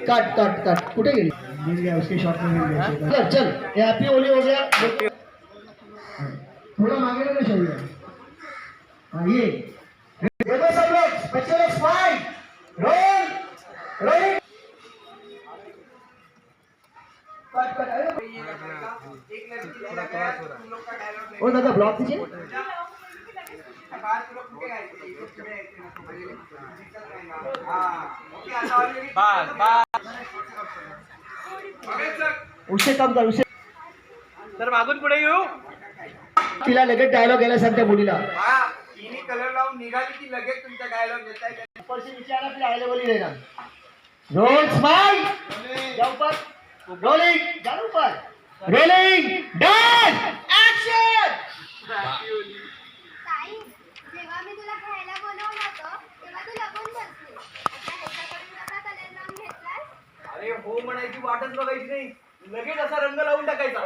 काट काट काट कुठे गेली मिल गया उसके शॉट में मिल गया चल चल ये हैप्पी होली हो गया थोड़ा मांगे ना शरीर हाँ ये देखो सब लोग बच्चे लोग smile roll rolling cut cut ओ दादा ब्लॉक दीजिए उसे कम कर उसे तर मागून पुढे येऊ. तिला लगेच डायलॉग यायला सांगते मुलीला तिने कलर लावून निघाली की लगेच तुमचा डायलॉग घेता येईल. ऊपर से नीचे आना फिर आगे बोली रहना रोल स्माइल जाओ ऊपर रोलिंग जाओ ऊपर रोलिंग डन एक्शन ताई, जेव्हा मी तुला खेळायला बोलवलं होतं तेव्हा तू लपून बसली. आता ह्याच्याकडून कसा कलर लावून घेतलास? अरे हो म्हणायची वाटच बघायची नाही, लगेच असा रंग लावून टाकायचा.